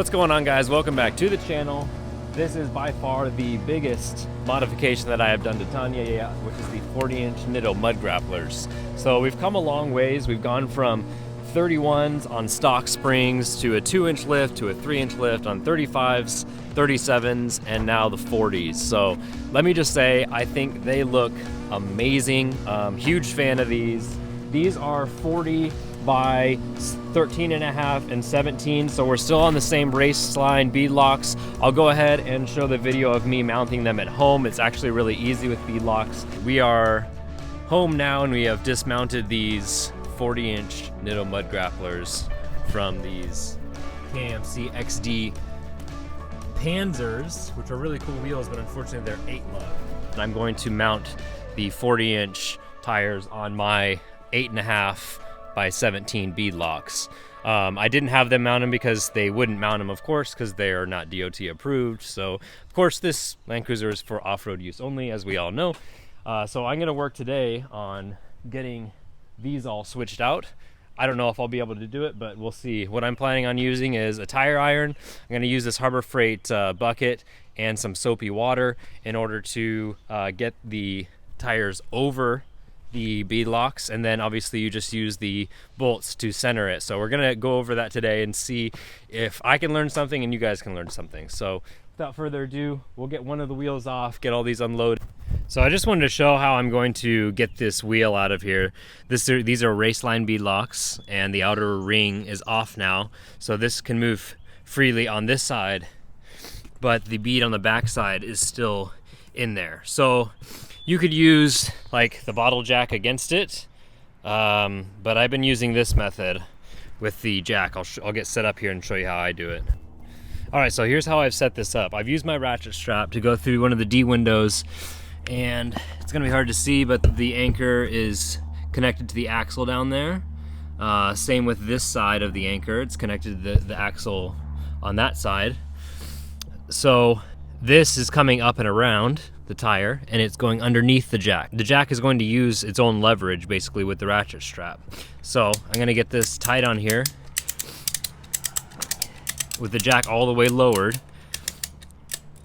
What's going on, guys? Welcome back to the channel. This is by far the biggest modification that I have done to Tonya, which is the 40-inch Nitto mud grapplers. So we've come a long ways. We've gone from 31s on stock springs to a 2-inch lift to a 3-inch lift on 35s, 37s, and now the 40s. So let me just say, I think they look amazing. Huge fan of these. These are 40 by 13.5 and 17, so we're still on the same race line bead locks. I'll go ahead and show the video of me mounting them at home. It's actually really easy with bead locks. We are home now and we have dismounted these 40-inch Nitto mud grapplers from these KMC XD Panzers, which are really cool wheels, but unfortunately they're 8 lug. And I'm going to mount the 40-inch tires on my 8.5 by 17 bead locks. I didn't have them mount them because they wouldn't mount them, of course, because they are not DOT approved. So, of course, this Land Cruiser is for off-road use only, as we all know. So I'm going to work today on getting these all switched out. I don't know if I'll be able to do it, but we'll see. What I'm planning on using is a tire iron. I'm going to use this Harbor Freight bucket and some soapy water in order to get the tires over the bead locks, and then obviously you just use the bolts to center it. So we're gonna go over that today and see if I can learn something and you guys can learn something. So without further ado, we'll get one of the wheels off, get all these unloaded. So I just wanted to show how I'm going to get this wheel out of here. These are race line bead locks, and the outer ring is off now, so this can move freely on this side, but the bead on the back side is still in there. So you could use like the bottle jack against it, but I've been using this method with the jack. I'll get set up here and show you how I do it. All right, so here's how I've set this up. I've used my ratchet strap to go through one of the D windows, and it's gonna be hard to see, but the anchor is connected to the axle down there. Same with this side of the anchor. It's connected to the axle on that side. So this is coming up and around the tire, and it's going underneath the jack. The jack is going to use its own leverage basically with the ratchet strap. So I'm gonna get this tight on here with the jack all the way lowered.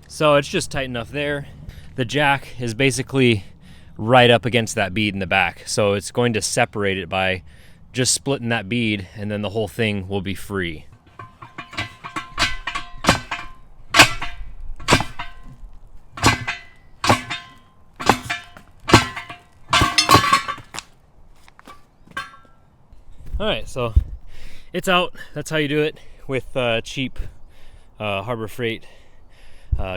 So it's just tight enough there. The jack is basically right up against that bead in the back, so it's going to separate it by just splitting that bead, and then the whole thing will be free. All right, so it's out. That's how you do it with cheap Harbor Freight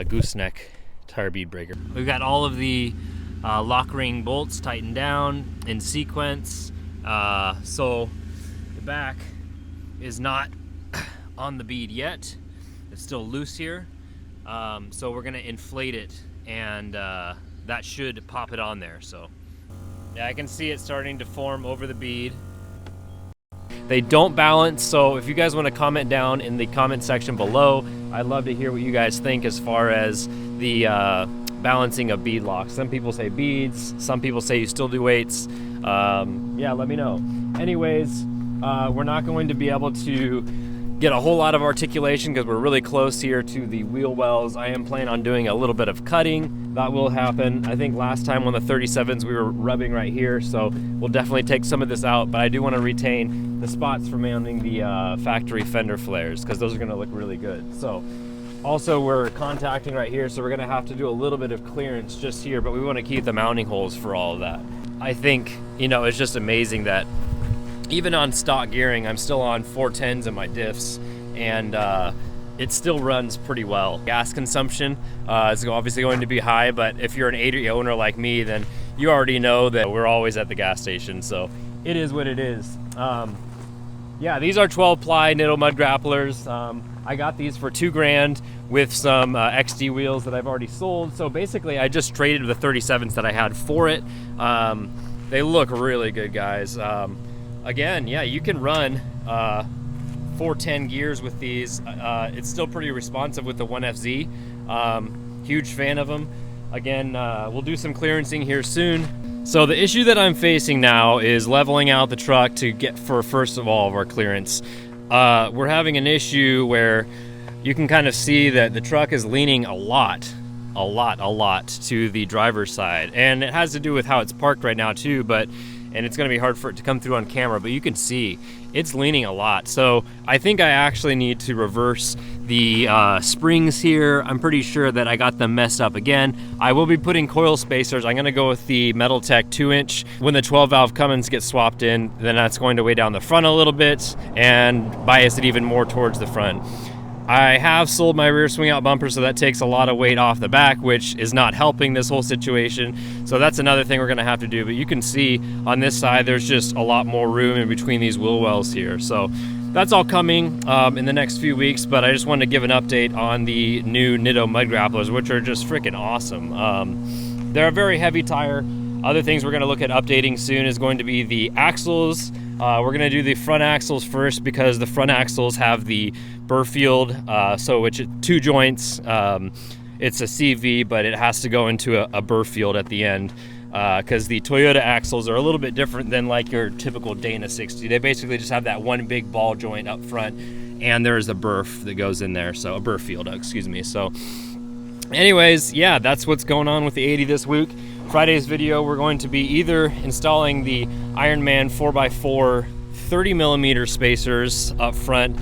gooseneck tire bead breaker. We've got all of the lock ring bolts tightened down in sequence. So the back is not on the bead yet. It's still loose here. So we're gonna inflate it, and that should pop it on there. So yeah, I can see it starting to form over the bead. They don't balance, so if you guys want to comment down in the comment section below, I'd love to hear what you guys think as far as the balancing of bead locks. Some people say beads, some people say you still do weights. Yeah, let me know. Anyways, we're not going to be able to get a whole lot of articulation because we're really close here to the wheel wells. I am planning on doing a little bit of cutting. That will happen. I think last time on the 37s we were rubbing right here, so we'll definitely take some of this out, but I do want to retain the spots for mounting the factory fender flares because those are going to look really good. So also we're contacting right here, so we're going to have to do a little bit of clearance just here, but we want to keep the mounting holes for all of that. I think, you know, it's just amazing that even on stock gearing, I'm still on 410s in my diffs, and it still runs pretty well. Gas consumption is obviously going to be high, but if you're an 80 owner like me, then you already know that we're always at the gas station, so it is what it is. Yeah, these are 12-ply Nitto mud grapplers. I got these for $2,000 with some XD wheels that I've already sold, so basically I just traded the 37s that I had for it. They look really good, guys. Again, yeah, you can run 410 gears with these. It's still pretty responsive with the 1FZ. Huge fan of them. Again, we'll do some clearancing here soon. So the issue that I'm facing now is leveling out the truck to get for first of all of our clearance. We're having an issue where you can kind of see that the truck is leaning a lot to the driver's side. And it has to do with how it's parked right now too, and it's gonna be hard for it to come through on camera, but you can see it's leaning a lot. So I think I actually need to reverse the springs here. I'm pretty sure that I got them messed up again. I will be putting coil spacers. I'm gonna go with the Metaltech 2-inch. When the 12 valve Cummins gets swapped in, then that's going to weigh down the front a little bit and bias it even more towards the front. I have sold my rear swing out bumper, so that takes a lot of weight off the back, which is not helping this whole situation. So that's another thing we're gonna have to do. But you can see on this side, there's just a lot more room in between these wheel wells here. So that's all coming in the next few weeks, but I just wanted to give an update on the new Nitto mud grapplers, which are just freaking awesome. They're a very heavy tire. Other things we're gonna look at updating soon is going to be the axles. We're gonna do the front axles first because the front axles have the Burfield, so which 2 joints. It's a CV, but it has to go into a Burfield at the end because the Toyota axles are a little bit different than like your typical Dana 60. They basically just have that one big ball joint up front, and there's a Burf that goes in there, so a Burfield, excuse me. So anyways, yeah, that's what's going on with the 80 this week. Friday's video, we're going to be either installing the Ironman 4x4 30mm spacers up front,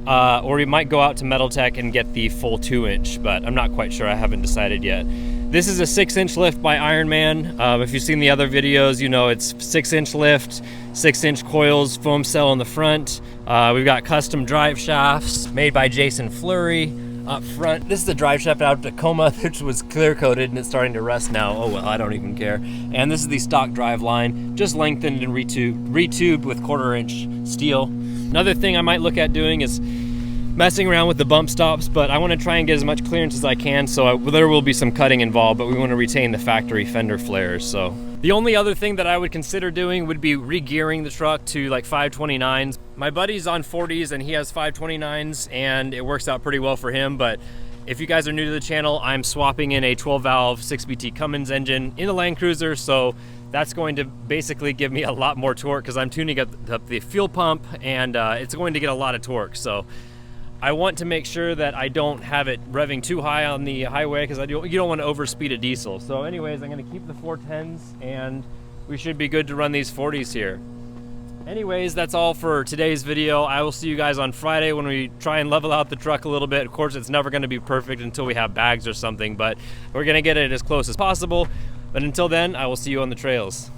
or we might go out to Metaltech and get the full 2-inch, but I'm not quite sure. I haven't decided yet. This is a 6-inch lift by Ironman. If you've seen the other videos, you know it's 6-inch lift, 6-inch coils, foam cell in the front. We've got custom drive shafts made by Jason Fleury up front. This is the drive shaft out of Tacoma, which was clear coated and it's starting to rust now. Oh well, I don't even care. And this is the stock drive line, just lengthened and retubed with 1/4-inch steel. Another thing I might look at doing is messing around with the bump stops, but I want to try and get as much clearance as I can, so there will be some cutting involved, but we want to retain the factory fender flares. So the only other thing that I would consider doing would be re-gearing the truck to like 529s. My buddy's on 40s and he has 529s and it works out pretty well for him, but if you guys are new to the channel, I'm swapping in a 12-valve 6BT Cummins engine in the Land Cruiser, so that's going to basically give me a lot more torque because I'm tuning up the fuel pump, and it's going to get a lot of torque. So I want to make sure that I don't have it revving too high on the highway because you don't want to overspeed a diesel. So anyways, I'm going to keep the 410s and we should be good to run these 40s here. Anyways, that's all for today's video. I will see you guys on Friday when we try and level out the truck a little bit. Of course, it's never going to be perfect until we have bags or something, but we're going to get it as close as possible. But until then, I will see you on the trails.